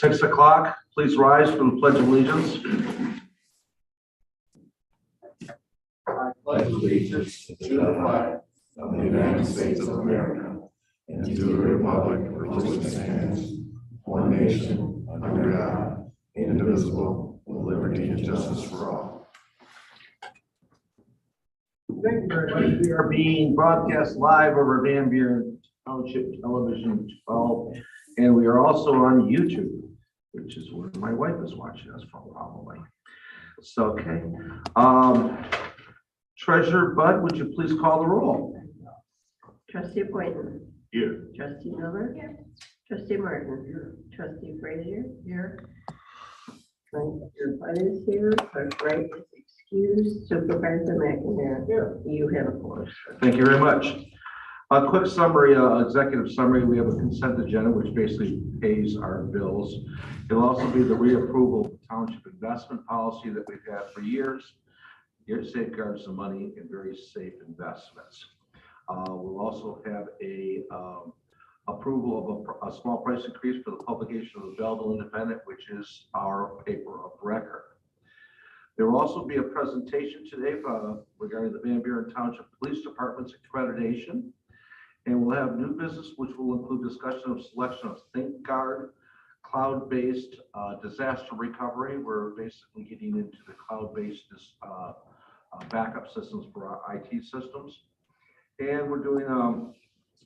6 o'clock. Please rise for the Pledge of Allegiance. I pledge allegiance to the flag of the United States of America and to the republic for which it stands, one nation, under God, indivisible, with liberty and justice for all. Thank you very much. We are being broadcast live over Van Buren Township Television 12, and we are also on YouTube, which is where my wife is watching us from, probably. So, okay. Treasurer Bud, would you please call the roll? Trustee Boynton. Here. Trustee Miller. Here. Trustee Martin. Here. Trustee Frazier. Here. Your Bud is here. Clerk Wright is excused. Supervisor McNair. Here. You have a course. Thank you very much. A quick summary, executive summary. We have a consent agenda, which basically pays our bills. It'll also be the reapproval of the township investment policy that we've had for years. It safeguards the money in very safe investments. We'll also have a approval of a small price increase for the publication of the Belleville Independent, which is our paper of record. There will also be a presentation today regarding the Van Buren Township Police Department's accreditation. And we'll have new business, which will include discussion of selection of ThinkGuard, cloud-based disaster recovery. We're basically getting into the cloud-based backup systems for our IT systems. And we're doing,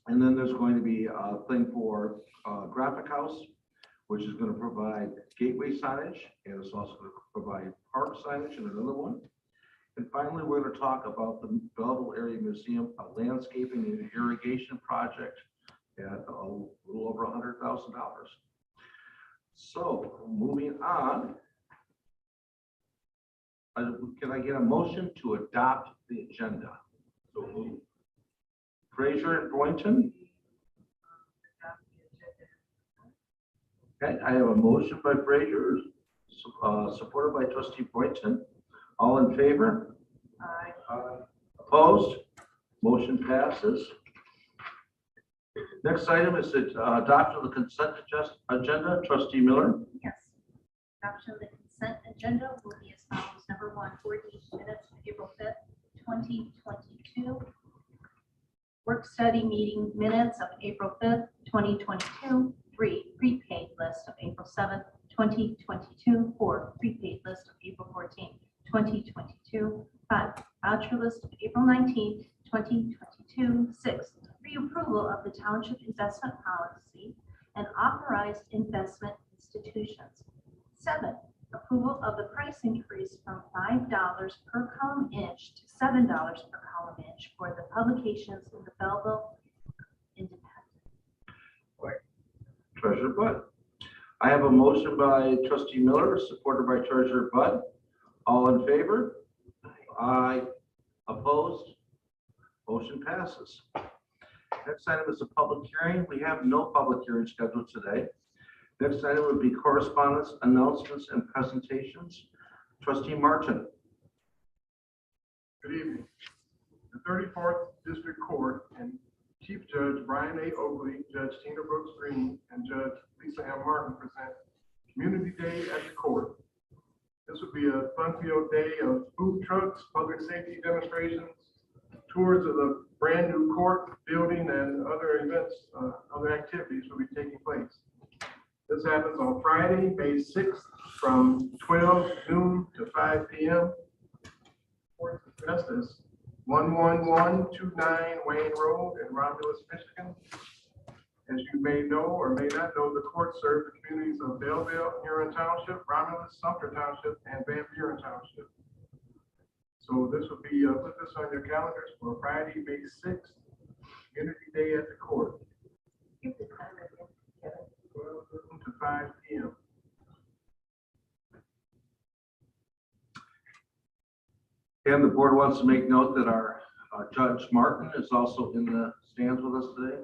and then there's going to be a thing for Graphic House, which is going to provide gateway signage, and it's also going to provide park signage and another one. And finally, we're going to talk about the Belleville Area Museum, a landscaping and irrigation project at a little over $100,000. So moving on, can I get a motion to adopt the agenda? So Frazier and Boynton. Okay, I have a motion by Frazier, supported by Trustee Boynton. All in favor? Aye. Opposed? Motion passes. Next item is the adoption of the consent agenda. Trustee Miller. Yes. Adoption of the consent agenda will be as follows. Number 1, 14 minutes of April 5th, 2022. Work study meeting minutes of April 5th, 2022. 3, prepaid list of April 7th, 2022. 4, prepaid list of April 14th, 2022. 5, voucher list of April 19th, 2022. 6, reapproval of the township investment policy and authorized investment institutions. 7, approval of the price increase from $5 per column inch to $7 per column inch for the publications in the Belleville Independent. Treasurer Bud. I have a motion by Trustee Miller, supported by Treasurer Bud. All in favor? Aye. Opposed? Motion passes. Next item is a public hearing. We have no public hearing scheduled today. Next item would be correspondence, announcements, and presentations. Trustee Martin. Good evening. The 34th District Court and Chief Judge Brian A. Oakley, Judge Tina Brooks Green, and Judge Lisa M. Martin present Community Day at the Court. This would be a fun-filled day of food trucks, public safety demonstrations, tours of the brand new court building, and other events, other activities will be taking place. This happens on Friday, May 6th from 12 noon to 5 p.m. Court address is 11129 Wayne Road in Romulus, Michigan. As you may know or may not know, the court serves the communities of Belleville, Huron Township, Romulus, Sumter Township, and Van Buren Township. So this will be, put this on your calendars for Friday, May 6th, Community Day at the Court. Give the time again, Kevin. 12 noon to 5 p.m. And the board wants to make note that our Judge Martin is also in the stands with us today.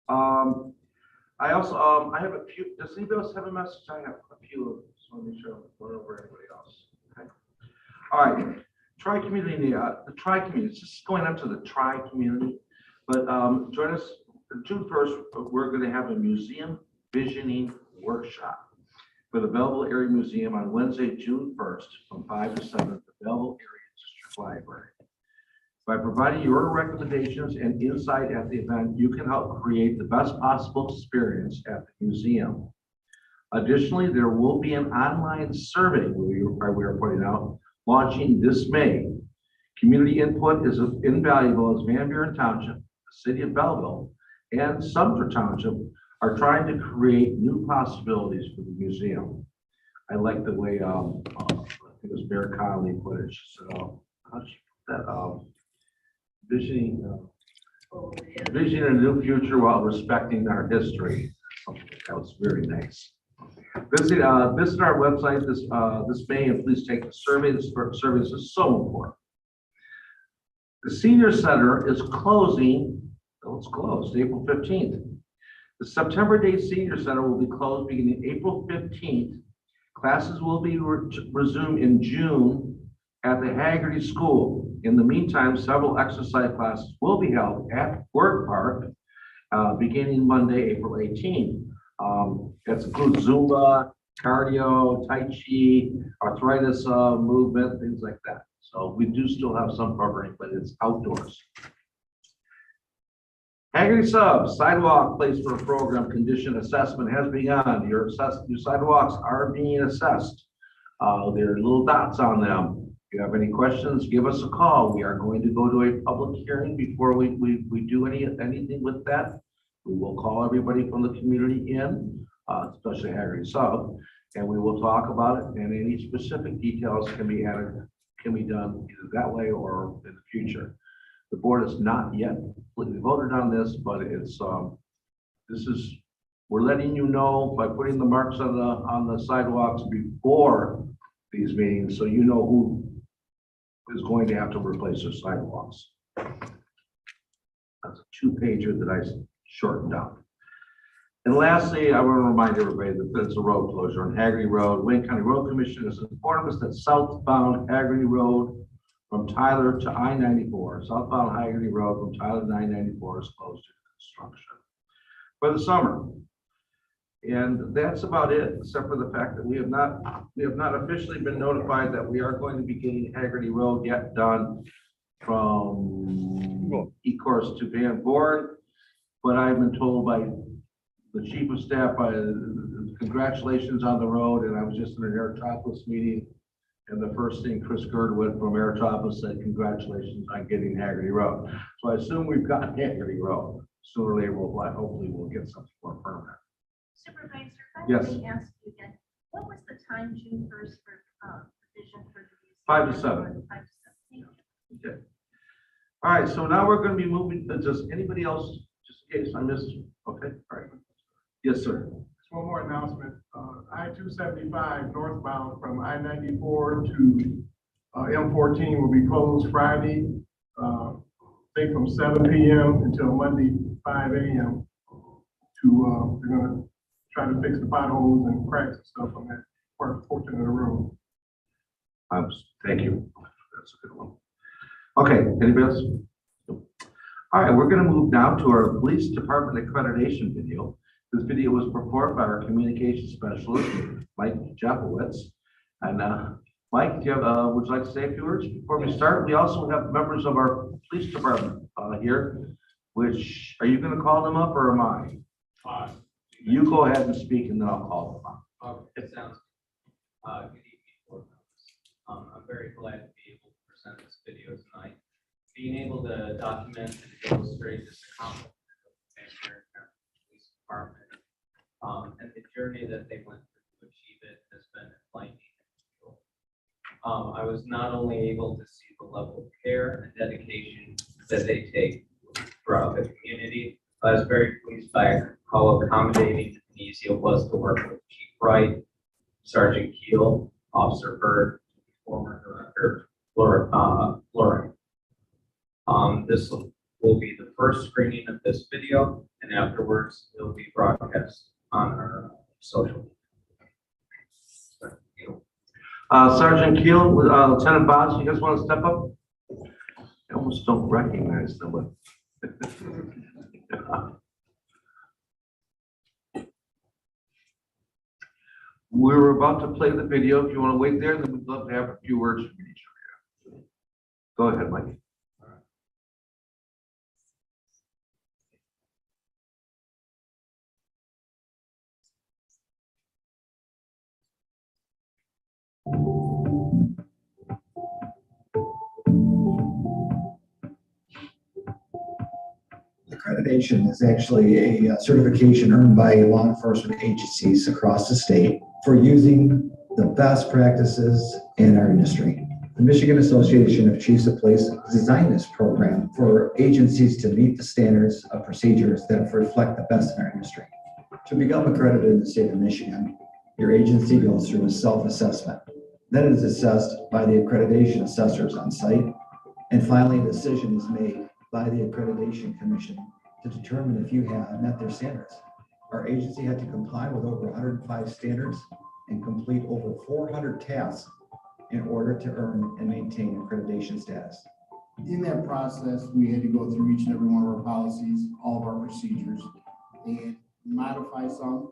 I also, I have a few, does anybody else have a message? I have a few of them, so let me show one over everybody else. Okay. All right, tri-community, the tri-community, it's just going up to the tri-community, but join us June 1st, we're going to have a museum visioning workshop for the Belleville Area Museum on Wednesday, June 1st, from 5 to 7 at the Belleville Area District Library. By providing your recommendations and insight at the event, you can help create the best possible experience at the museum. Additionally, there will be an online survey we are putting out, launching this May. Community input is invaluable as Van Buren Township, the city of Belleville, and Sumter Township are trying to create new possibilities for the museum. I like the way, I think it was Mayor Conley put it. She said, how'd she put that? Visioning a new future while respecting our history. That was very nice. Visit our website this May and please take the survey. This survey is so important. The Senior Center is closing. Oh, it's closed April 15th. The September date Senior Center will be closed beginning April 15th. Classes will be resumed in June at the Hagerty School. In the meantime, several exercise classes will be held at Work Park beginning Monday, April 18th. That includes Zumba, cardio, Tai Chi, arthritis movement, things like that. So we do still have some programming, but it's outdoors. Hagerty Sub, sidewalk place for a program condition assessment has begun. Your sidewalks are being assessed. There are little dots on them. If you have any questions, give us a call. We are going to go to a public hearing before we do anything with that. We will call everybody from the community in, especially Hagerty Sub, and we will talk about it, and any specific details can be done either that way or in the future. The board has not yet completely voted on this, but it's we're letting you know by putting the marks on the sidewalks before these meetings, so you know who is going to have to replace their sidewalks. That's a 2-pager that I shortened down. And lastly, I want to remind everybody that there's a road closure on Hagerty Road. Wayne County Road Commission has informed us that southbound Hagerty Road from Tyler to I-94, southbound Hagerty Road from Tyler to I-94 is closed to construction for the summer. And that's about it, except for the fact that we have not officially been notified that we are going to be getting Hagerty Road yet done from E-course to Van Born. But I've been told by the chief of staff, congratulations on the road. And I was just in an Aerotropolis meeting, and the first thing Chris Girdwood from Aerotropolis said, congratulations on getting Hagerty Road. So I assume we've got Hagerty Road. Sooner or later, hopefully we'll get something more permanent. Supervisor, if I Yes. may ask you again, what was the time June 1st for provision for the museum? 5 to 7. 5 to 7. Thank you. Okay. All right, so now we're going to be moving. Does anybody else, just in case I missed? Okay, all right. Yes, sir. Just one more announcement. I-275 northbound from I-94 to M14 will be closed Friday, I think from 7 p.m. until Monday, 5 a.m. They're going to try to fix the potholes and cracks and stuff on that portion of the road. Thank you. That's a good one. Okay, anybody else? All right, we're going to move now to our police department accreditation video. This video was performed by our communication specialist, Mike Jeffowitz. And Mike, would you like to say a few words before we start? We also have members of our police department here, which, are you going to call them up or am I? You go ahead and speak and then I'll call them up. Okay, it sounds good evening, board members. I'm very glad to be able to present this video tonight. Being able to document and illustrate this accomplishment of the Van Buren County Police Department and the journey that they went through to achieve it has been enlightening. I was not only able to see the level of care and dedication that they take throughout the community, I was very pleased by how accommodating and easy it was to work with Chief Wright, Sergeant Keel, Officer Bird, former Director Loring. This will be the first screening of this video, and afterwards it will be broadcast on our social media. Sergeant Keel, Lieutenant Boss, you guys want to step up? I almost don't recognize them, but We were about to play the video. If you want to wait there, then we'd love to have a few words from each of you. Go ahead, Mike. Accreditation is actually a certification earned by law enforcement agencies across the state for using the best practices in our industry. The Michigan Association of Chiefs of Police designed this program for agencies to meet the standards of procedures that reflect the best in our industry. To become accredited in the state of Michigan, your agency goes through a self-assessment. Then it is assessed by the accreditation assessors on site. And finally, a decision is made by the Accreditation Commission to determine if you have met their standards. Our agency had to comply with over 105 standards and complete over 400 tasks in order to earn and maintain accreditation status. In that process, we had to go through each and every one of our policies, all of our procedures, and modify some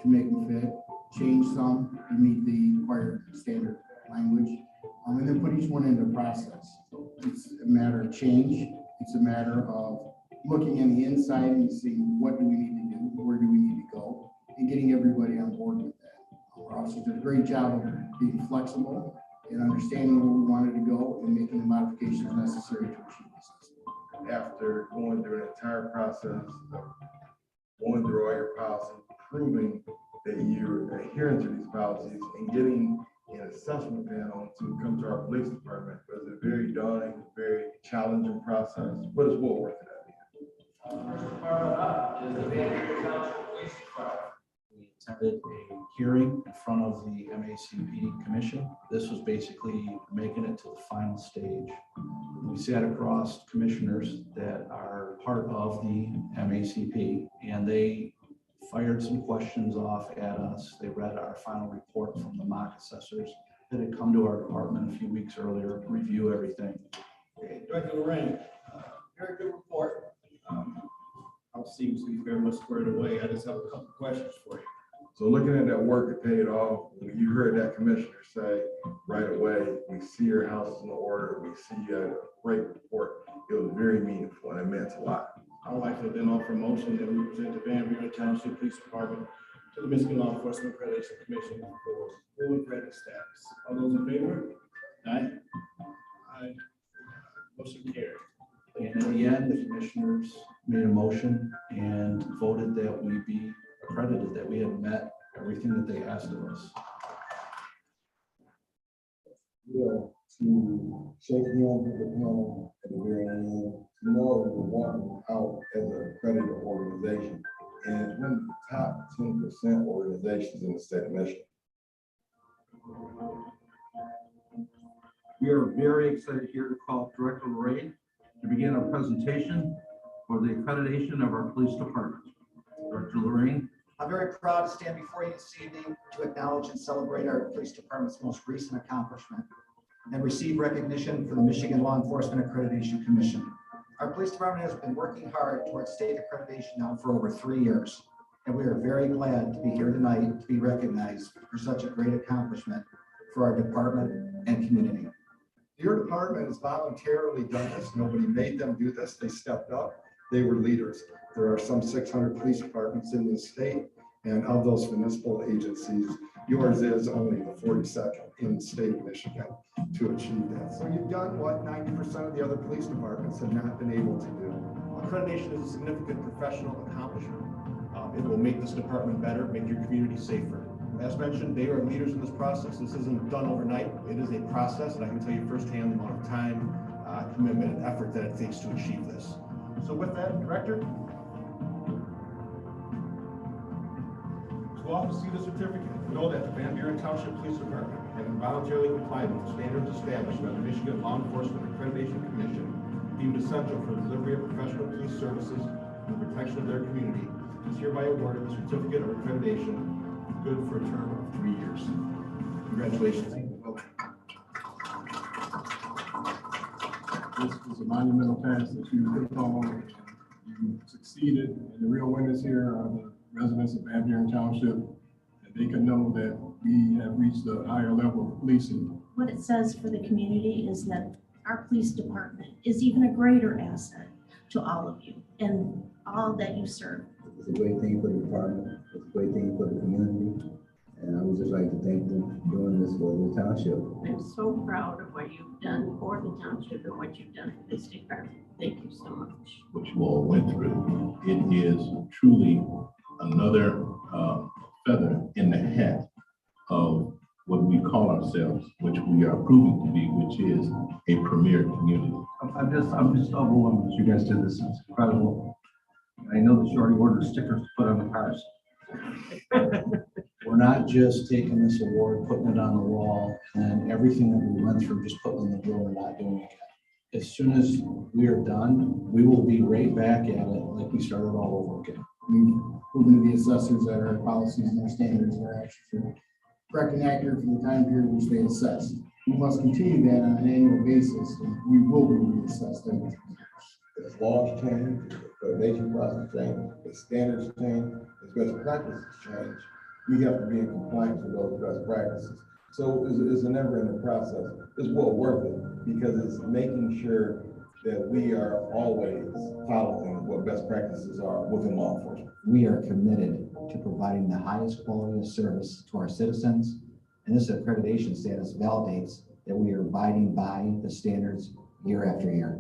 to make them fit, change some to meet the required standard language, and then put each one into process. So it's a matter of change. It's a matter of looking on the inside and seeing what do we need to do, where do we need to go, and getting everybody on board with that. Our officers did a great job of being flexible and understanding where we wanted to go and making the modifications necessary to achieve this. After going through an entire process of going through all your policies, proving that you're adhering to these policies and getting an assessment panel to come to our police department was a very daunting, very challenging process, but it's well worth it. We attended a hearing in front of the MACP Commission. This was basically making it to the final stage. We sat across commissioners that are part of the MACP, and they fired some questions off at us. They read our final report from the mock assessors that had come to our department a few weeks earlier to review everything. Okay, Director Lorraine, very good report. House seems to be very much squared away. I just have a couple questions for you. So looking at that work, it paid off. When you heard that commissioner say right away, we see your house in order, we see a great report, it was very meaningful and it meant a lot. I would like to then offer a motion that we present the Van Buren Township Police Department to the Michigan Law Enforcement Accreditation Commission for full accredited status. All those in favor? Aye. Aye. Motion carried. And in the end, the commissioners made a motion and voted that we be accredited, that we had met everything that they asked of us. Yeah, to shake hands with the panel at the very end, to know that we're walking out as an accredited organization. And it's one of the top 10% organizations in the state of Michigan. We are very excited here to call Director Lorraine to begin our presentation for the accreditation of our police department. Director Lorraine. I'm very proud to stand before you this evening to acknowledge and celebrate our police department's most recent accomplishment and receive recognition from the Michigan Law Enforcement Accreditation Commission. Our police department has been working hard towards state accreditation now for over 3 years, and we are very glad to be here tonight to be recognized for such a great accomplishment for our department and community. Your department has voluntarily done this. Nobody made them do this. They stepped up. They were leaders. There are some 600 police departments in the state, and of those municipal agencies, yours is only the 42nd in the state of Michigan to achieve that. So you've done what 90% of the other police departments have not been able to do. Accreditation is a significant professional accomplishment. It will make this department better, make your community safer. As mentioned, they are leaders in this process. This isn't done overnight. It is a process, and I can tell you firsthand the amount of time, commitment, and effort that it takes to achieve this. So with that, Director, to all who see the certificate, know that the Van Buren Township Police Department has voluntarily complied with the standards established by the Michigan Law Enforcement Accreditation Commission, deemed essential for the delivery of professional police services and the protection of their community, is hereby awarded the certificate of accreditation, good for a term of 3 years. Congratulations. This is a monumental task that you took on. You succeeded, and the real winners here are the residents of Van Buren Township. And they can know that we have reached a higher level of policing. What it says for the community is that our police department is even a greater asset to all of you and all that you serve. It's a great thing for the department, it's a great thing for the community, and I would just like to thank them for doing this for the township. I'm so proud of what you've done for the township and what you've done for this department. Thank you so much. What you all went through. It is truly another feather in the hat of what we call ourselves, which we are proving to be, which is a premier community. I'm just overwhelmed that you guys did this. It's incredible. I know that you already ordered stickers to put on the cars. We're not just taking this award, putting it on the wall, and everything that we went through, just putting it in the drawer and not doing it again. As soon as we are done, we will be right back at it like we started all over again. We've proven to the assessors that our policies and our standards are actually correct and accurate for the time period which they assess. We must continue that on an annual basis, and we will be reassessed every 2 years. As laws change, the accreditation process change, the standards change, as best practices change, we have to be in compliance with those best practices. So it's a never-ending process. It's well worth it because it's making sure that we are always following what best practices are within law enforcement. We are committed to providing the highest quality of service to our citizens, and this accreditation status validates that we are abiding by the standards year after year.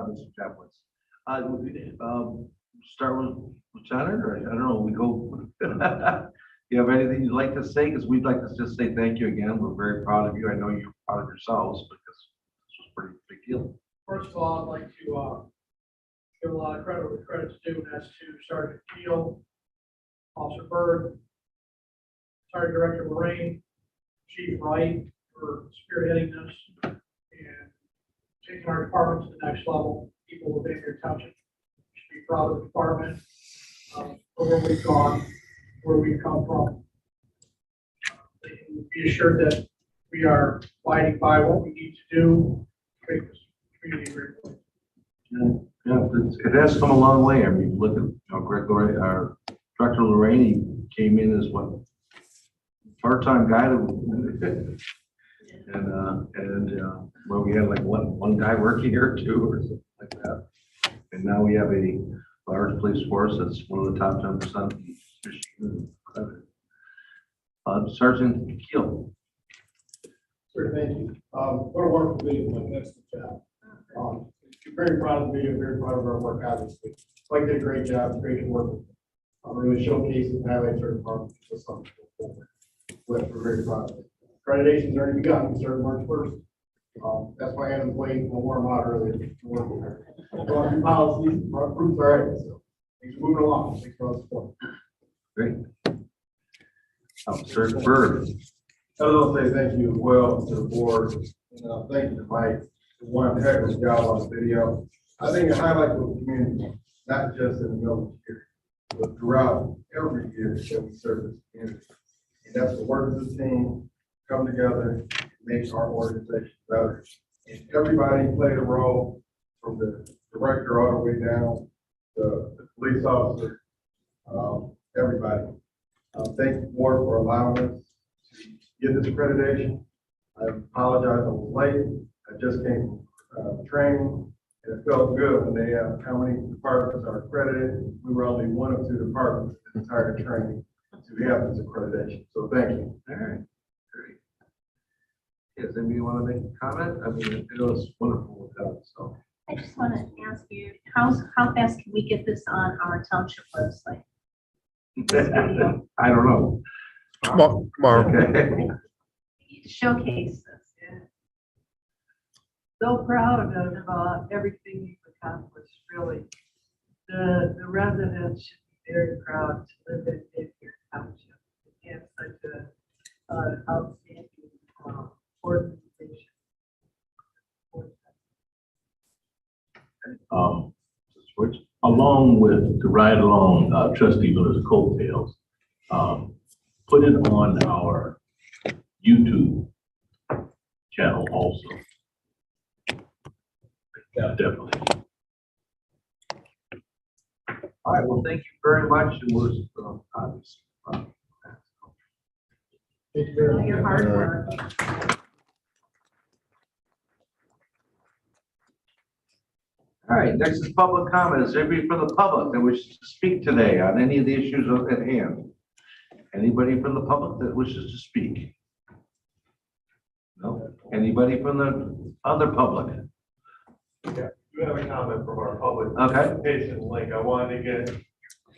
Mr. Chaplin. Start with Lieutenant, or I don't know, we go. You have anything you'd like to say? Because we'd like to just say thank you again. We're very proud of you. I know you're proud of yourselves because this was a pretty big deal. First of all, I'd like to give a lot of credit where credit's due, and that's to Sergeant Keel, Officer Bird, Sergeant Director Lorraine, Chief Wright for spearheading this and taking our department to the next level. People within your township should be proud of the department, for where we've gone, where we've come from. They can be assured that we are abiding by what we need to do to make this community a great place. Yeah, it has come a long way. I mean, look at, Greg, our Director Lorraine came in as what, part-time guy and well, we had like one guy working here too, or something like that. And now we have a large police force that's one of the top 10% in Michigan. Sergeant Keel. Sir, thank you. What a wonderful meeting, like that's the job. Very proud of me and very proud of our work, obviously. Like did a great job, great work. Really showcases and highlights our department. Just something to look forward to. We're very proud of it. Accreditation's already begun, we started March 1st. That's why I had played a warm out earlier. Going through policies, our groups are right, so things are moving along. Thanks for all the support. Great. Officer Bird. I want to say thank you as well to the board. Thank you to Mike for one heck of a job on the video. I think it highlights the community, not just in the military, but throughout every year that we serve this community. And that's the work of the team, come together, and make our organization better. And everybody played a role, from the director all the way down, the police officer, everybody. Thank you, board, for allowing us to get this accreditation. I apologize, I was late. I just came from training, and it felt good when they asked how many departments are accredited. We were only one of 2 departments in the entire training to have this accreditation. So thank you. All right. Great. Does anybody want to make a comment? I mean, it was wonderful with that. So I just want to ask you, how fast can we get this on our township website? I don't know. Tomorrow. Okay. Showcase this. Yeah. So proud of everything you've accomplished, really. The residents should be very proud to live in your township and such a outstanding organization. Switch. Along with, to ride along Trustee Miller's coattails, put it on our YouTube channel also. Definitely. All right, well, thank you very much, and we're, obviously. All your hard work. All right, next is public comment. Is there anybody from the public that wishes to speak today on any of the issues at hand? Anybody from the public that wishes to speak? No? Anybody from the other public? Yeah, we have a comment from our public Okay. participation link. I wanted to get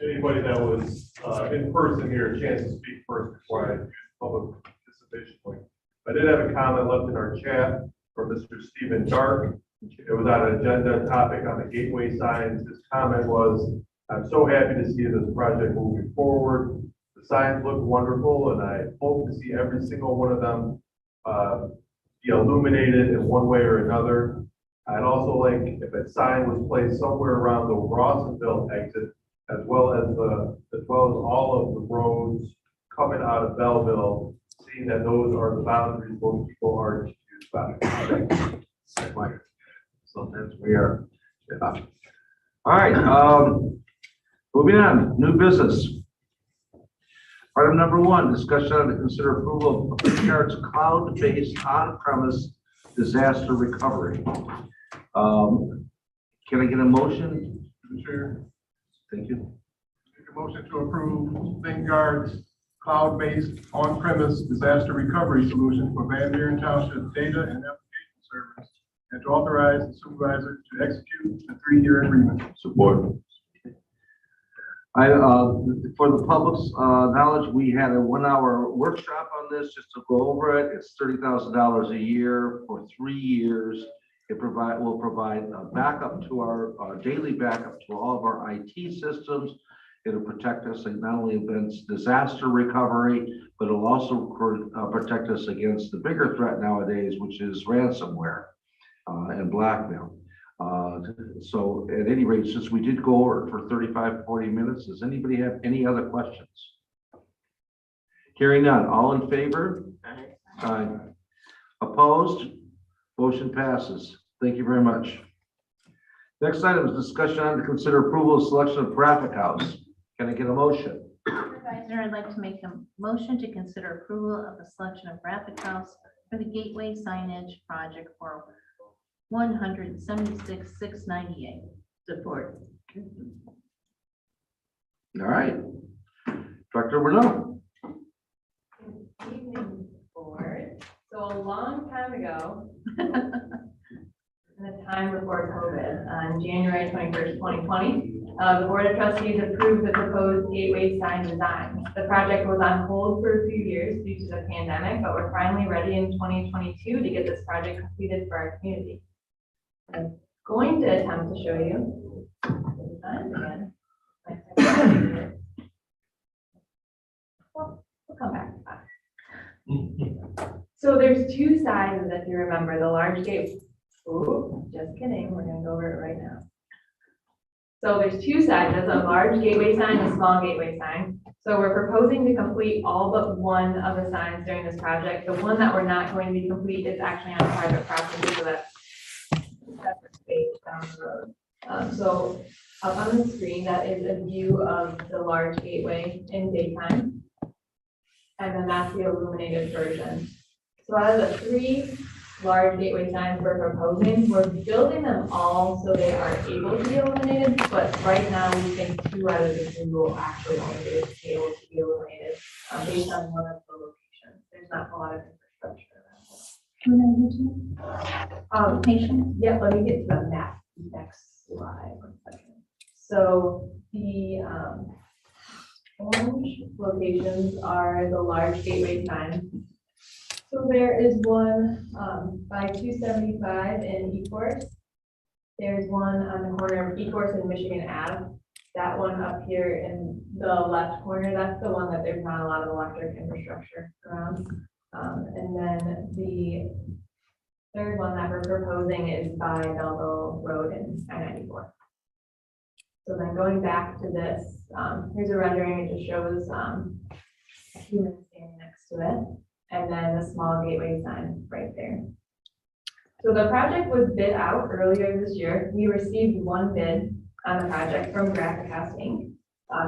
anybody that was in person here a chance to speak first before I use public participation link. I did have a comment left in our chat from Mr. Stephen Dark. It was on an agenda topic on the gateway signs. His comment was, I'm so happy to see this project moving forward. The signs look wonderful, and I hope to see every single one of them be illuminated in one way or another. I'd also like if a sign was placed somewhere around the Rawsonville exit, as well as all of the roads coming out of Belleville, seeing that those are the boundaries most people are confused by. Sometimes we are. Yeah. All right, moving on, new business. Item number 1, discussion on to consider approval of Signage cloud-based on-premise disaster recovery. Can I get a motion? Chair, Thank you. make a motion to approve Signage cloud-based on-premise disaster recovery solution for Van Buren Township data and application service, and to authorize the supervisor to execute a 3-year agreement. Support. For the public's knowledge, we had a 1-hour workshop on this just to go over it. It's $30,000 a year for 3 years. It will provide a backup to our daily backup to all of our IT systems. It'll protect us not only against disaster recovery, but it'll also protect us against the bigger threat nowadays, which is ransomware and blackmail. So at any rate, since we did go over it for 35-40 minutes, does anybody have any other questions? Hearing none, all in favor? Aye. Opposed? Motion passes. Thank you very much. Next item is discussion on to consider approval of selection of graphic house. Can I get a motion? Supervisor, I'd like to make a motion to consider approval of the selection of graphic house for the gateway signage project for $176,698. Support. All right. Director Renaud. Evening, board. So a long time ago, in the time before COVID, on January 21st, 2020, the Board of Trustees approved the proposed gateway sign design. The project was on hold for a few years due to the pandemic, but we're finally ready in 2022 to get this project completed for our community. I'm going to attempt to show you the design again. We'll come back to that. So there's 2 sizes, if you remember, the large gate. Ooh, just kidding, we're gonna go over it right now. So there's 2 sizes, a large gateway sign, a small gateway sign. So we're proposing to complete all but one of the signs during this project. The one that we're not going to be complete is actually on private property, so that's separate space down the road. So up on the screen, that is a view of the large gateway in daytime. And then that's the illuminated version. So out of the 3 large gateway signs we're proposing, we're building them all so they are able to be illuminated, but right now we think 2 out of the 3 will actually only be able to be illuminated based on one of the locations. There's not a lot of infrastructure around it. Yeah, let me get to the map next slide. 1 second. So the orange locations are the large gateway signs. So there is one by 275 in Ecorse. There's one on the corner of Ecorse and Michigan Ave. That one up here in the left corner, that's the one that there's not a lot of electric infrastructure around. And then the 3rd one that we're proposing is by Belleville Road and I-94. So then going back to this, here's a rendering. It just shows a human standing next to it. And then the small gateway sign right there. So the project was bid out earlier this year. We received one bid on the project from Graphic House Inc.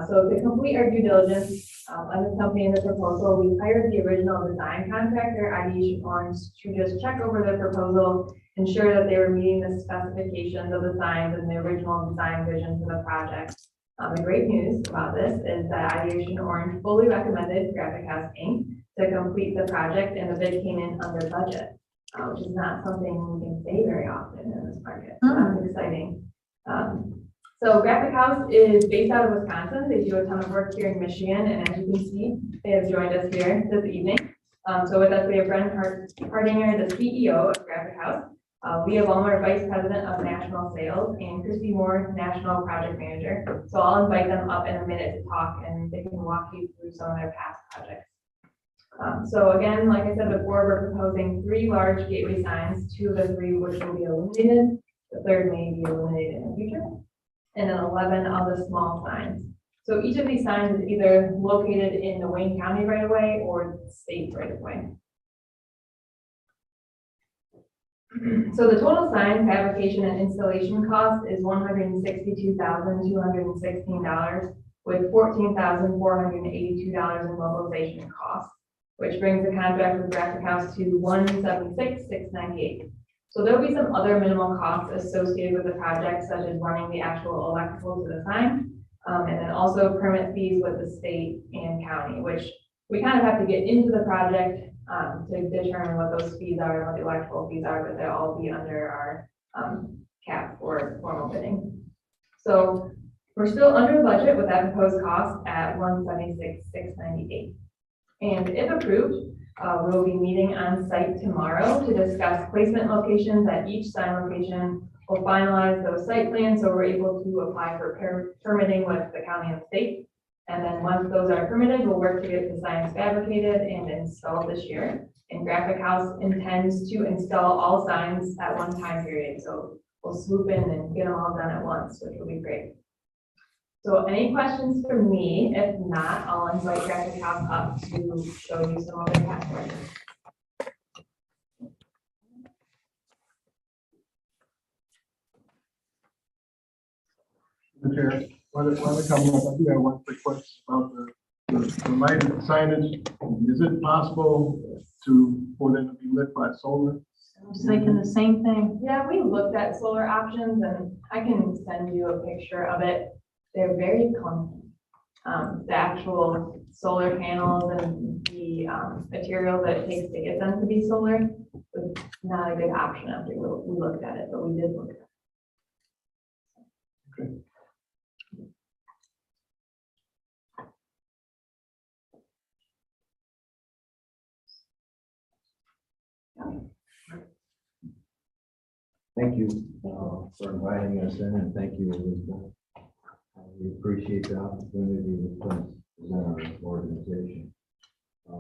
So to complete our due diligence on the company and the proposal, we hired the original design contractor, Ideation Orange, to just check over the proposal, ensure that they were meeting the specifications of the signs and the original design vision for the project. The great news about this is that Ideation Orange fully recommended Graphic House Inc. to complete the project, and the bid came in under budget, which is not something we can say very often in this market. So that's exciting. So Graphic House is based out of Wisconsin. They do a ton of work here in Michigan, and as you can see, they have joined us here this evening. So with us, we have Brendan Hardinger, the CEO of Graphic House, Leah Vollmer, Vice President of National Sales, and Christy Moore, National Project Manager. So I'll invite them up in a minute to talk, and they can walk you through some of their past projects. So again, like I said before, we're proposing 3 large gateway signs, 2 of the 3 which will be illuminated. The 3rd may be illuminated in the future. And then 11 of the small signs. So each of these signs is either located in the Wayne County right of way or state right of way. So the total sign fabrication and installation cost is $162,216 with $14,482 in mobilization costs, which brings the contract with Graphic House to $176,698. So there'll be some other minimal costs associated with the project, such as running the actual electrical to the sign, and then also permit fees with the state and county, which we kind of have to get into the project to determine what those fees are and what the electrical fees are, but they'll all be under our cap for formal bidding. So we're still under budget with that proposed cost at $176,698. And if approved, we'll be meeting on site tomorrow to discuss placement locations at each sign location. We'll finalize those site plans so we're able to apply for permitting with the county and state. And then once those are permitted, we'll work to get the signs fabricated and installed this year. And Graphic House intends to install all signs at one time period. So we'll swoop in and get them all done at once, which will be great. So any questions for me? If not, I'll invite Graphic House up to show you some of their past work. Okay, why don't we come up? I do have one quick question about the lighted signage. Is it possible for them to be lit by solar? I was thinking the same thing. Yeah, we looked at solar options and I can send you a picture of it. They're very clunky. The actual solar panels and the material that it takes to get them to be solar was not a good option after we looked at it, but we did look at it. Okay. Thank you for inviting us in, and thank you, Elizabeth. We appreciate the opportunity to present our organization.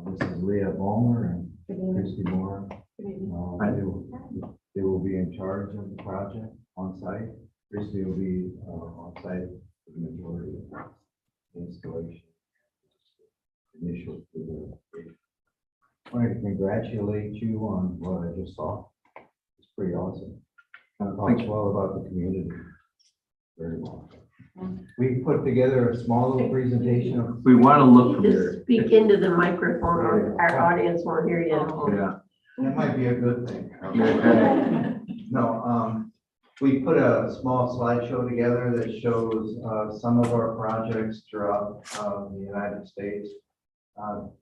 This is Leah Vollmer and Christy Moore. They will be in charge of the project on site. Christy will be on site for the majority of the installation. Initial. I wanted to congratulate you on what I just saw. It's pretty awesome. Talks well about the community. Very well. We put together a small little presentation of. We want to look from Just here. speak into the microphone, or our audience won't hear you. Yeah. That might be a good thing. No, we put a small slideshow together that shows some of our projects throughout the United States.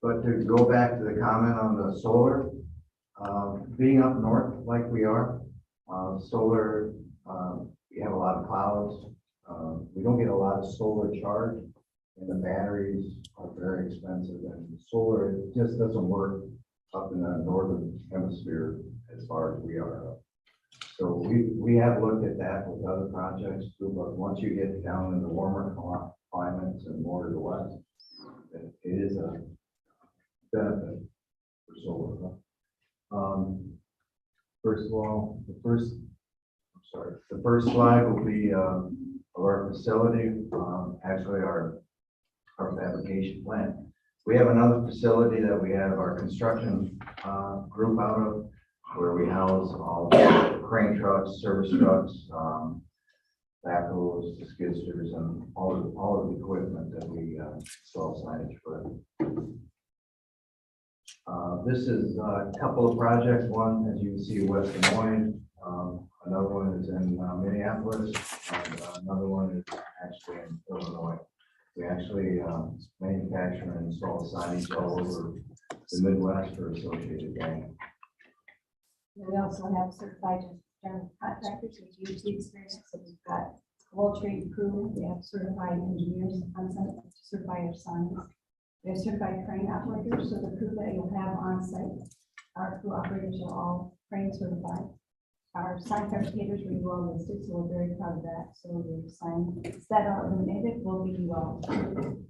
But to go back to the comment on the solar, being up north like we are, solar, we have a lot of clouds. We don't get a lot of solar charge, and the batteries are very expensive, and solar, it just doesn't work up in the northern hemisphere as far as we are. So we have looked at that with other projects too, but once you get down in the warmer climates and more to the west, it is a benefit for solar. First of all, the first slide will be our facility, actually our fabrication plant. We have another facility that we have our construction group out of. where we house all the crane trucks, service trucks, backhoes, skid steers, and all of the equipment that we install signage for. This is a couple of projects. One, as you can see, West Des Moines. Another one is in Minneapolis, and another one is actually in Illinois. We actually manufacture and install signage all over the Midwest for Associated Bank. We also have certified general contractors with UG experience, so we've got all trade crew, we have certified engineers on site to certify our signs. We have certified crane operators, so the crew that you'll have on site, our crew operators are all crane certified. Our sign fabricators are well listed, so we're very proud of that. So the signs that are illuminated will be well. And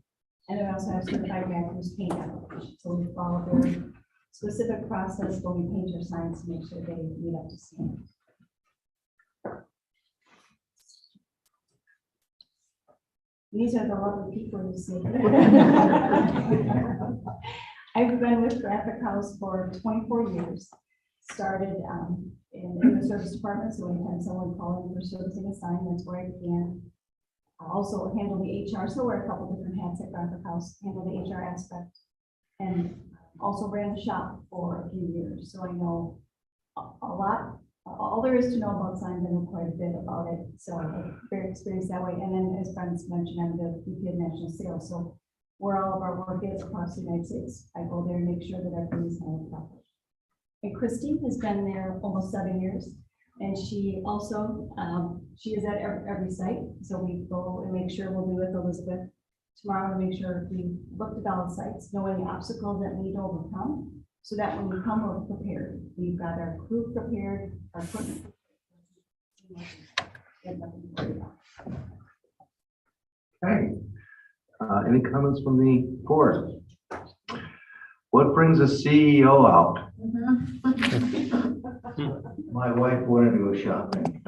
we also have certified graphics paint applications, so we follow a very specific process when we paint our signs to make sure they meet up to standard. These are the lovely people you see. I've been with Graphic House for 24 years. Started in the service department, so anytime someone called in for servicing a sign, that's where I began. I also handle the HR, so wear a couple different hats at Graphic House, handle the HR aspect, and also ran the shop for a few years, so I know a lot. All there is to know about signs, I know quite a bit about it, so I'm very experienced that way. And then, as Brendan's mentioned, I'm the VP of National Sales, so where all of our work is across the United States, I go there and make sure that everything's handled properly. And Christy has been there almost 7 years, and she also, she is at every site, so we go and make sure we'll be with Elizabeth tomorrow to make sure we looked at all the sites, know any obstacles that we need to overcome, so that when we come, we're prepared. We've got our crew prepared, our equipment. Okay. Any comments from the board? What brings a CEO out? My wife wanted to go shopping.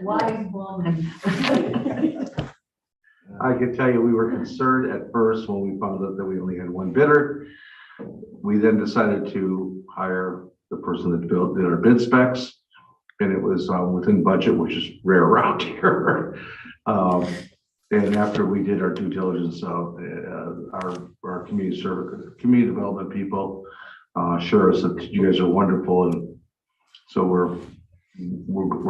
Wise woman. I can tell you, we were concerned at first when we found out that we only had one bidder. We then decided to hire the person that did our bid specs, and it was within budget, which is rare around here. And after we did our due diligence, our community community development people assure us that you guys are wonderful, and so we're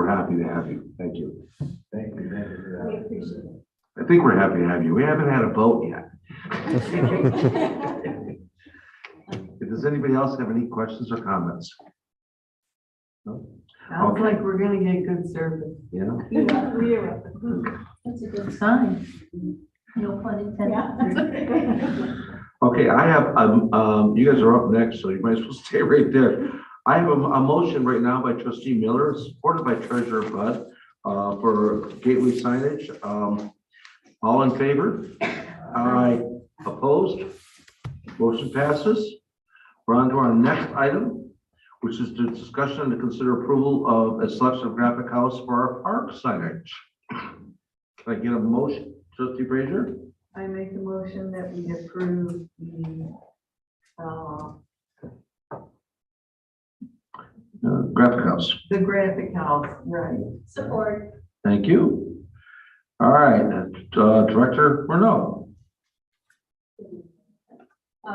happy to have you. Thank you. Thank you. Thank you for that. We appreciate it. I think we're happy to have you. We haven't had a vote yet. Does anybody else have any questions or comments? No? Sounds like we're gonna get good service. Yeah. That's a good sign. No pun intended. Okay, I have, you guys are up next, so you might as well stay right there. I have a motion right now by Trustee Miller, supported by Treasurer Bud, for gateway signage. All in favor? Aye. Opposed? Motion passes. We're on to our next item, which is the discussion and to consider approval of a selection of Graphic House for our park signage. Can I get a motion, Trustee Frazier? I make a motion that we approve Graphic House. the graphic house, right? Support. Thank you. All right, Director Renaud.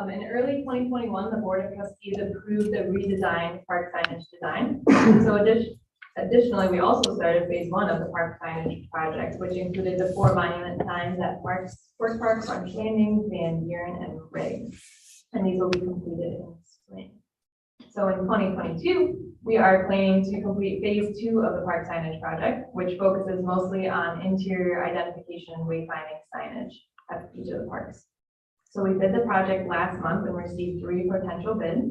In early 2021, the Board of Trustees approved the redesigned park signage design. So additionally, we also started phase 1 of the park signage project, which included the 4 monument signs at Sports Park, Orange Landing, Van Buren, and Riggs. And these will be completed in spring. So in 2022, we are planning to complete phase 2 of the park signage project, which focuses mostly on interior identification and wayfinding signage at each of the parks. So we bid the project last month and received 3 potential bids.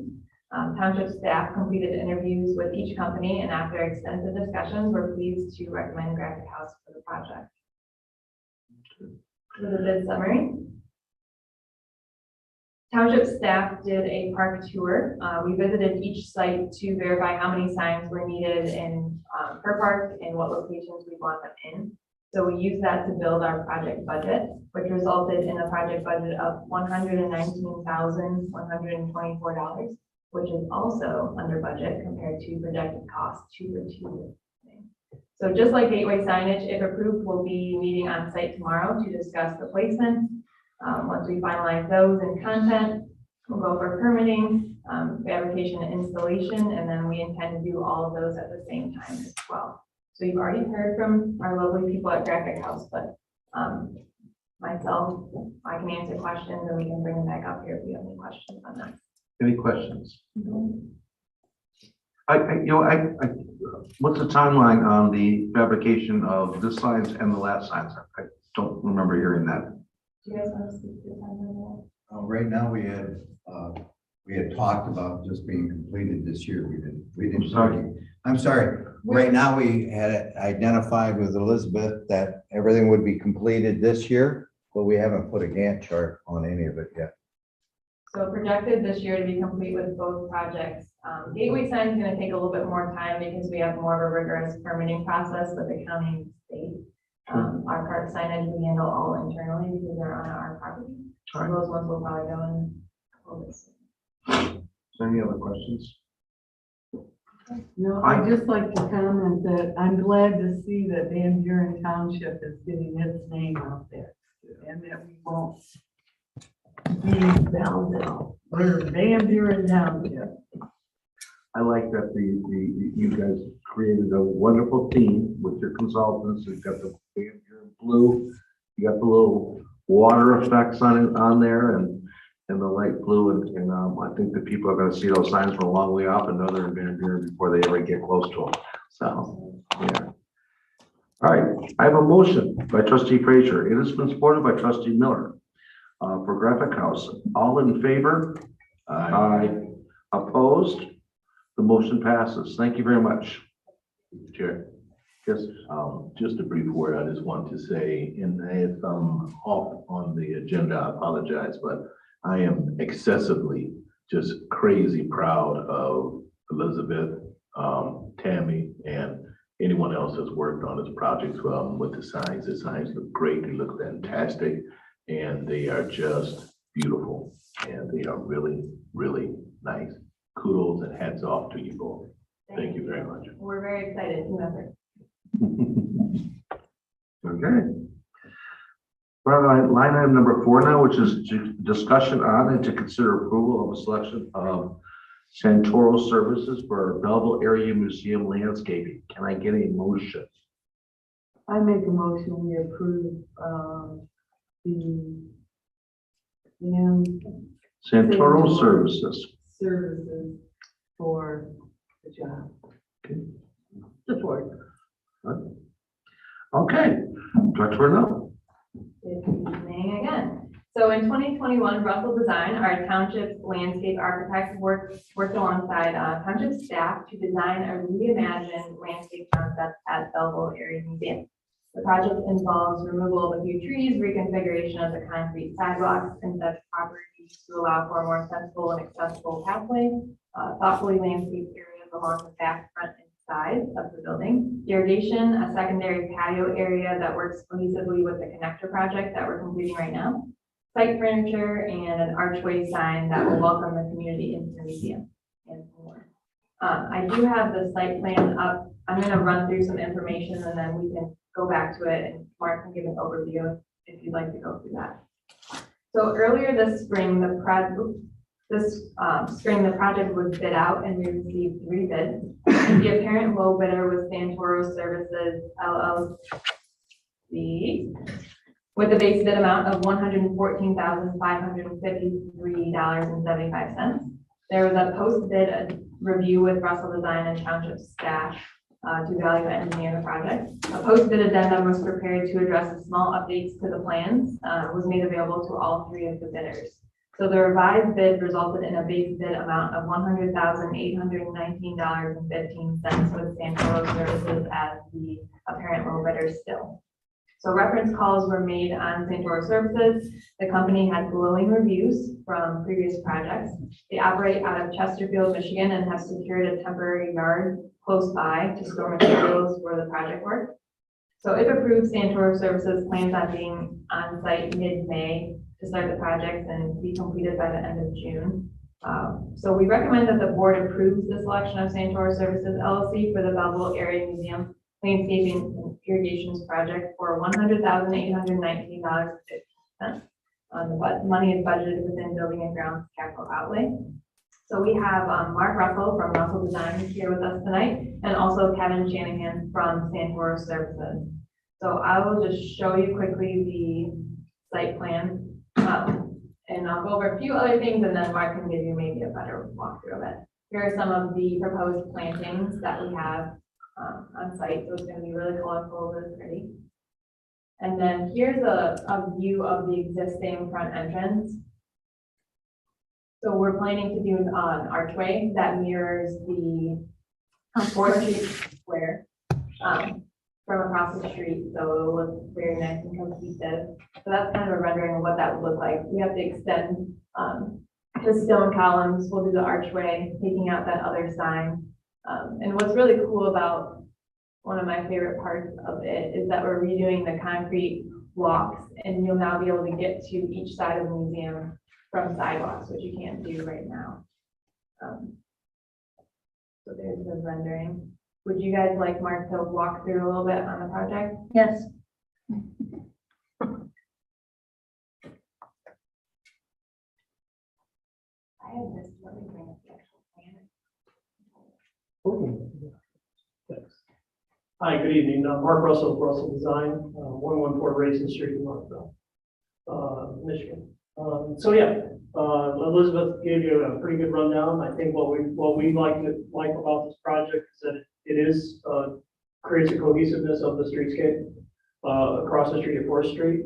Township staff completed interviews with each company, and after extensive discussions, we're pleased to recommend Graphic House for the project. For the bid summary, Township staff did a park tour. We visited each site to verify how many signs were needed in per park and what locations we want them in. So we used that to build our project budget, which resulted in a project budget of $119,124. which is also under budget compared to projected costs 2 for 2. So just like gateway signage, if approved, we'll be meeting on site tomorrow to discuss the placement. Once we finalize those and content, we'll go for permitting, fabrication and installation, and then we intend to do all of those at the same time as well. So you've already heard from our lovely people at Graphic House, but myself, I can answer questions and we can bring them back up here if you have any questions on that. Any questions? What's the timeline on the fabrication of this signs and the last signs? I don't remember hearing that. Do you guys want to speak to the timeline? Right now, we had talked about just being completed this year. We didn't. Sorry. I'm sorry. Right now, we had identified with Elizabeth that everything would be completed this year, but we haven't put a Gantt chart on any of it yet. So projected this year to be complete with both projects. Gateway sign is going to take a little bit more time because we have more of a rigorous permitting process with the county and state. Our park signage we handle all internally because they're on our property. So those ones will probably go in. Is there any other questions? No, I'd just like to comment that I'm glad to see that Van Buren Township is getting its name out there. And that we won't be Belleville. We're Van Buren Township. I like that you guys created a wonderful theme with your consultants. You've got the Van Buren blue, you got the little water effects on there and the light blue. And I think the people are going to see those signs from a long way off and know they're in Van Buren before they ever get close to them. So, yeah. All right, I have a motion by trustee Frazier. It has been supported by trustee Miller for Graphic House. All in favor? Aye. Opposed? The motion passes. Thank you very much. Chair, Yes. just a brief word. I just want to say, and if I'm off on the agenda, I apologize, but I am excessively just crazy proud of Elizabeth, Tammy, and anyone else that's worked on this project with the signs. The signs look great. They look fantastic, and they are just beautiful, and they are really, really nice. Kudos and hats off to you both. Thank you very much. We're very excited. Remember. Okay. We're on line item number 4 now, which is discussion on and to consider approval of a selection of Santoro services for Belleville Area Museum landscaping. Can I get a motion? I make a motion, we approve the Santoro services. For the job. Okay. Support. Okay. Director Renaud. Good evening again. So in 2021, Russell Design, our township landscape architect, worked alongside township staff to design a reimagined landscape concept at Belleville Area Museum. The project involves removal of a few trees, reconfiguration of the concrete sidewalks and such properties to allow for a more sensible and accessible pathway, thoughtfully landscaped areas along the back, front, and sides of the building, irrigation, a secondary patio area that works cohesively with the connector project that we're completing right now, site furniture, and an archway sign that will welcome the community into the museum and more. I do have the site plan up. I'm going to run through some information and then we can go back to it and Mark can give an overview if you'd like to go through that. So earlier this spring, the project was bid out and we received 3 bids. The apparent low bidder was Santoro Services LLC with a base bid amount of $114,553.75. There was a post bid review with Russell Design and Township staff to evaluate and engineer the project. A post bid addendum was prepared to address the small updates to the plans, was made available to all 3 of the bidders. So the revised bid resulted in a base bid amount of $100,819.15 with Santoro Services as the apparent low bidder still. So reference calls were made on Santoro Services. The company had glowing reviews from previous projects. They operate out of Chesterfield, Michigan, and have secured a temporary yard close by to store materials for the project work. So if approved, Santoro Services plans on being on site mid-May to start the project and be completed by the end of June. So we recommend that the board approves the selection of Santor Services LLC for the Belleville Area Museum Landscaping and Irrigations Project for $100,819.50. The money is budgeted within building and grounds capital outlay. So we have Mark Russell from Russell Design here with us tonight, and also Kevin Shanahan from Santor Services. So I will just show you quickly the site plan. And I'll go over a few other things, and then Mark can give you maybe a better walkthrough of it. Here are some of the proposed plantings that we have on site. So it's going to be really colorful, really pretty. And then here's a view of the existing front entrance. So we're planning to do an archway that mirrors the 4th Street Square from across the street. So it'll look very nice and cohesive. So that's kind of a rendering of what that would look like. We have to extend the stone columns. We'll do the archway, taking out that other sign. And what's really cool about one of my favorite parts of it is that we're redoing the concrete walks, and you'll now be able to get to each side of the museum from sidewalks, which you can't do right now. So there's the rendering. Would you guys like Mark to walk through a little bit on the project? Yes. I have this, let me bring up the actual plan. Hi, good evening. Mark Russell, Russell Design, 114 Raisin Street in Northville, Michigan. So yeah, Elizabeth gave you a pretty good rundown. I think what we like about this project is that it is creates a cohesiveness of the streetscape across the street at 4th Street.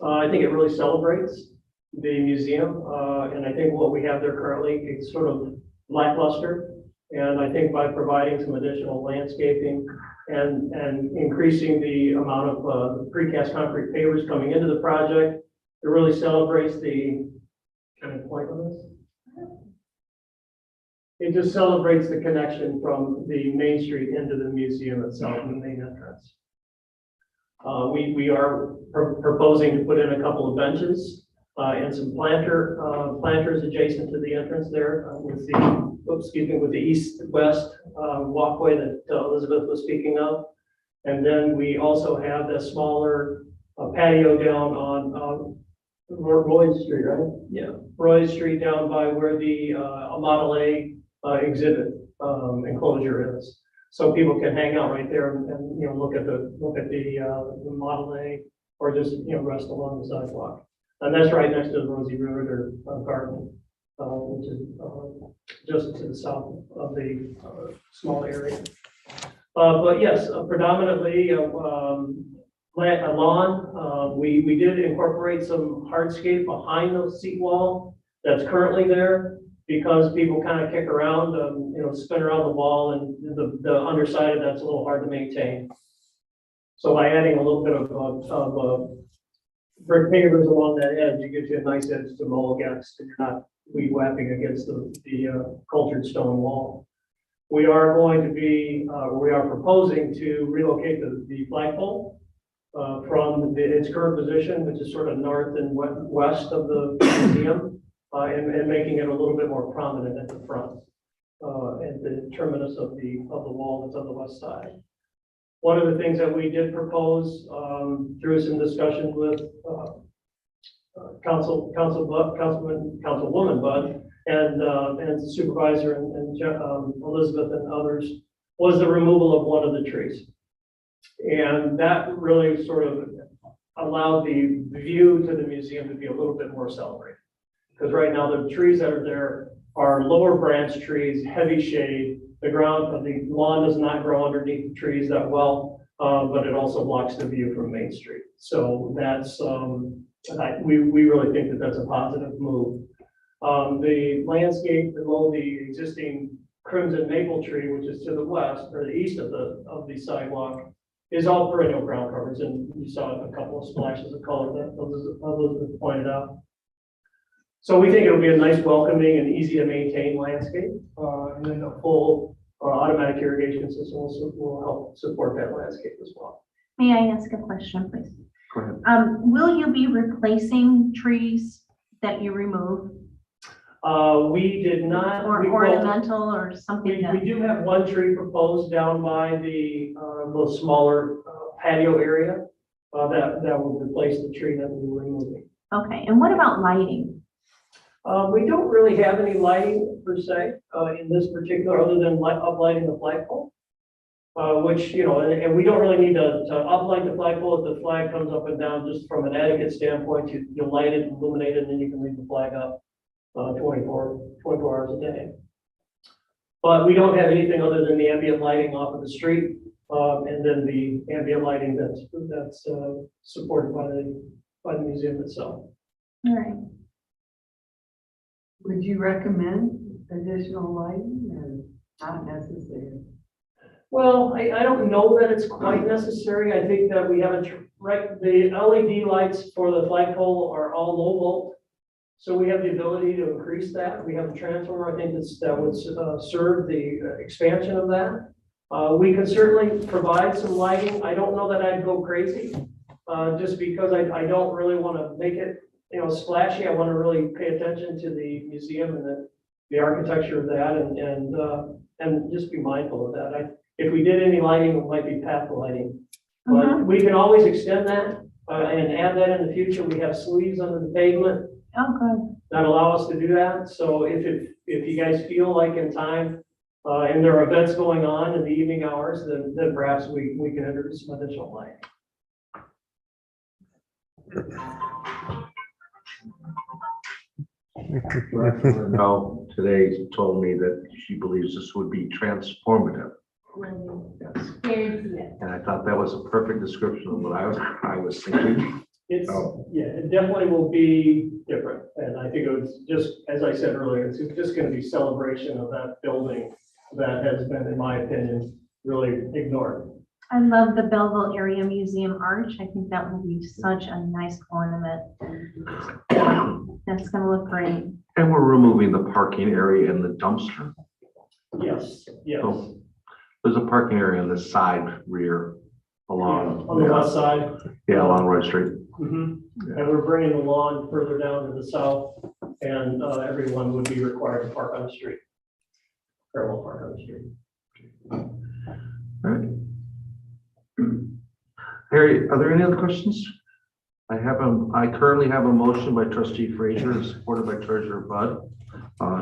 I think it really celebrates the museum, and I think what we have there currently is sort of lackluster. And I think by providing some additional landscaping and increasing the amount of precast concrete pavers coming into the project, it really celebrates the, can I point on this? It just celebrates the connection from the main street into the museum itself, the main entrance. We are proposing to put in a couple of benches and some planters adjacent to the entrance there with the east-west walkway that Elizabeth was speaking of. And then we also have the smaller patio down on Roy Street, right? Yeah, Roy Street down by where the Model A exhibit enclosure is. So people can hang out right there and look at the Model A, or just rest along the sidewalk. And that's right next to the Rosie River Garden, which is just to the south of the small area. But yes, predominantly a lawn. We did incorporate some hardscape behind the seat wall that's currently there, because people kind of kick around, spin around the wall, and the underside of that's a little hard to maintain. So by adding a little bit of brick pavers along that edge, it gives you a nice edge to mow against, and you're not weed whapping against the cultured stone wall. We are proposing to relocate the flagpole from its current position, which is sort of north and west of the museum, and making it a little bit more prominent at the front, at the terminus of the wall that's on the west side. One of the things that we did propose through some discussions with Councilwoman Bud and Supervisor and Elizabeth and others, was the removal of one of the trees. And that really sort of allowed the view to the museum to be a little bit more celebrated. Because right now the trees that are there are lower branch trees, heavy shade. The lawn does not grow underneath the trees that well, but it also blocks the view from Main Street. So that's, we really think that that's a positive move. The landscape below the existing crimson maple tree, which is to the west or the east of the sidewalk, is all perennial ground covers, and you saw a couple of splashes of color that Elizabeth pointed out. So we think it'll be a nice, welcoming, and easy to maintain landscape, and then a full automatic irrigation system will help support that landscape as well. May I ask a question, please? Go ahead. Will you be replacing trees that you remove? We did not. Or well, ornamental or something We that, do have one tree proposed down by the smaller patio area that will replace the tree that we were removing. okay, and what about lighting? We don't really have any lighting per se in this particular, other than uplighting the flagpole. Which, you know, and we don't really need to uplight the flagpole. If the flag comes up and down, just from an etiquette standpoint, you light it, illuminate it, and then you can leave the flag up 24 hours a day. But we don't have anything other than the ambient lighting off of the street, and then the ambient lighting that's supported by the museum itself. All right. Would you recommend additional lighting or not necessary? Well, I don't know that it's quite necessary. I think that we have the LED lights for the flagpole are all low volt. So we have the ability to increase that. We have a transformer, I think that would serve the expansion of that. We can certainly provide some lighting. I don't know that I'd go crazy, just because I don't really want to make it, you know, splashy. I want to really pay attention to the museum and the architecture of that, and just be mindful of that. If we did any lighting, it might be path lighting, but we can always extend that and add that in the future. We have sleeves under the pavement. Oh, good. That allow us to do that. So if you guys feel like in time, and there are events going on in the evening hours, then perhaps we can introduce some additional lighting. No, today told me that she believes this would be transformative. Yes. And I thought that was a perfect description of what I was thinking. It's, yeah, it definitely will be different. And I think it was just, as I said earlier, it's just going to be celebration of that building that has been, in my opinion, really ignored. I love the Belleville Area Museum arch. I think that would be such a nice ornament. That's gonna look great. And we're removing the parking area and the dumpster. Yes, yes. So there's a parking area on the side rear along. On the west side. Yeah, along Roy Street. And we're bringing the lawn further down to the south, and everyone would be required to park on the street. Parallel park on the street. All right. Harry, are there any other questions? I currently have a motion by trustee Frazier, supported by treasurer Bud,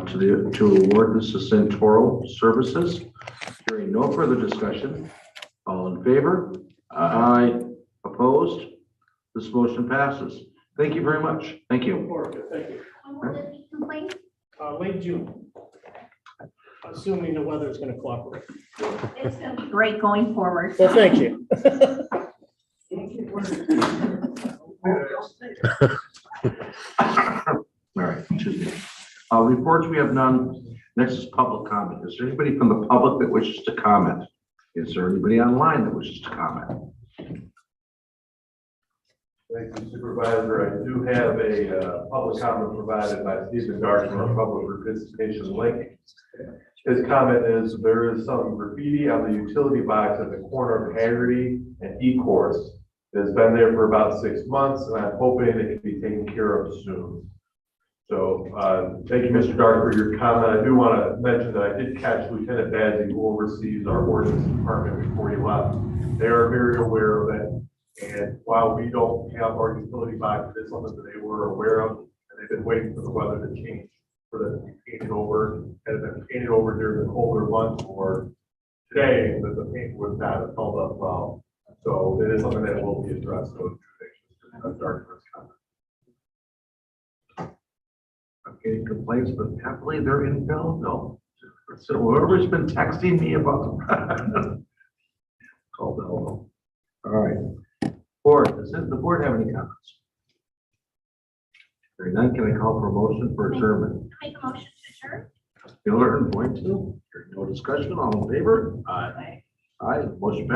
to award this to Centaural Services. Hearing no further discussion, all in favor? Aye. Opposed? This motion passes. Thank you very much. Thank you. Thank you. When will it be complete? Late June. Assuming the weather is going to cooperate. It's gonna be great going forward. Well, thank you. All right, excuse me. Reports, we have none. Next is public comment. Is there anybody from the public that wishes to comment? Is there anybody online that wishes to comment? Thank you, Supervisor. I do have a public comment provided by Stephen Dark from our public participation link. His comment is there is some graffiti on the utility box at the corner of Hagerty and E-Course. It's been there for about 6 months, and I'm hoping it can be taken care of soon. So thank you, Mr. Dark, for your comment. I do want to mention that I did catch Lieutenant Bazzi, who oversees our ordinance department, before he left. They are very aware of it. And while we don't have our utility box, it is something that they were aware of, and they've been waiting for the weather to change for them to be painted over. Had it been painted over during the colder months or today, that the paint would not have held up well. So it is something that will be addressed. So I'm getting complaints, but happily they're in Belleville. So whoever's been texting me about the call Belleville. All right. Board, does the board have any comments? Very none. Can I call for a motion for adjournment? Make a motion to adjourn? Miller and point two. No discussion. All in favor? Aye. Aye. Motion passed.